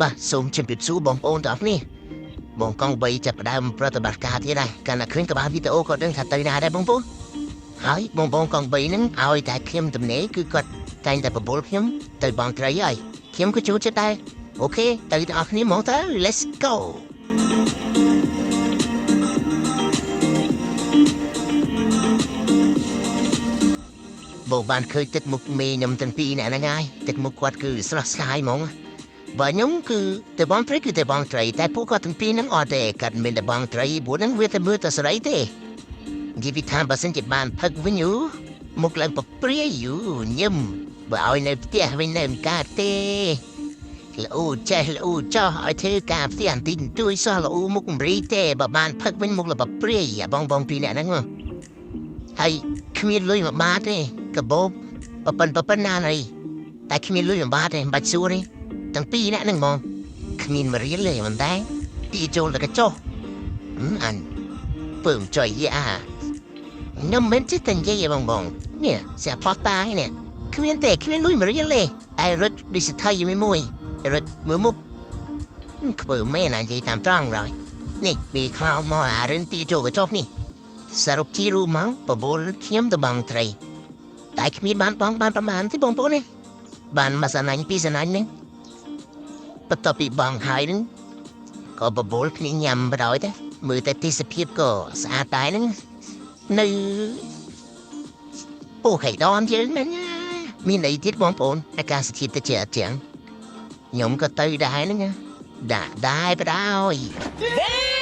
បាទសូមជម្រាបសួរបងប្អូនទាំងអស់គ្នាបងកង់3ចាប់ផ្ដើមប្រតិបត្តិការទៀតហើយកាលណាឃើញក្បាលវីដេអូក៏ដឹងថាទៅណាដែរបងប្អូនហើយបងប្អូនកង់3ហ្នឹងឲ្យតែខ្ញុំទំនេរគឺគាត់តែងតែបបួលខ្ញុំទៅបងត្រីហើយខ្ញុំក៏ចូលចិត្តដែរអូខេទៅទាំងអស់គ្នាមកទៅ let's go បងបានឃើញទឹកមុខមេខ្ញុំទាំងពីរអ្នកហ្នឹងហើយទឹកមុខគាត់គឺស្រស់ស្រាយហ្មងបើខ្ញុំគឺតែបងត្រីគឺតែបងត្រីតែពួកគាត់ទាំងពីរហ្នឹងអត់ទេគាត់មិនតែបងត្រីពួកហ្នឹងវាតែមើលតែស្រីទេនិយាយពីថាបើសិនជាបានផឹកវិញមុខឡើងប្រព្រាយញឹមបើឲ្យនៅផ្ទះវិញនៅមិនកើតទេល្អចេះល្អចោះឲ្យធ្វើការផ្ទះអន្តិចទួយសោះល្អមុខមិនរីទេបើបានផឹកវិញមុខឡើងប្រព្រាយបងពីរអ្នកហ្នឹងហើយគ្មានលុយមួយបាតទេកបោបប៉ុណ្ណាហើយតែគ្មានលុយមួយបាតទេមិនបាច់សួរទេទាំងពីរអ្នកហ្នឹងហ្មងគ្មានមករៀលទេមិនដែរទីចូលតែកញ្ចោះអានពើមចុយខ្ញុំមិនចេះតែនិយាយបងនេះស្អាផតតានេះគ្មានលុយមករៀលទេតែរត់ដូចស្ថិយមួយរត់មើលមុខខ្ពើមែននិយាយតាមត្រង់ហើយនេះពីខ្លោមកអារឿងទីចូលកញ្ចោះនេះសរុបជារួមមកបបួលខ្ញុំទៅបងត្រីតែគ្មានបានបងបានប្រមាណទេបងប្អូននេះបានមួយសណាញ់ពីរសណាញ់នេះបន្ទាប់ពីបងហើយនឹងក៏បបួលគ្នាញ៉ាំបដ ாய் ទេមើលតែទេសភាពក៏ស្អាតតែហ្នឹងនៅពោខៃដនយើងហ្នឹងមានអីទៀតបងប្អូនអាកាសធាតុទៅជាអញ្ចឹងខ្ញុំក៏ទៅដែរហ្នឹងដាក់ដែរបដ ாய்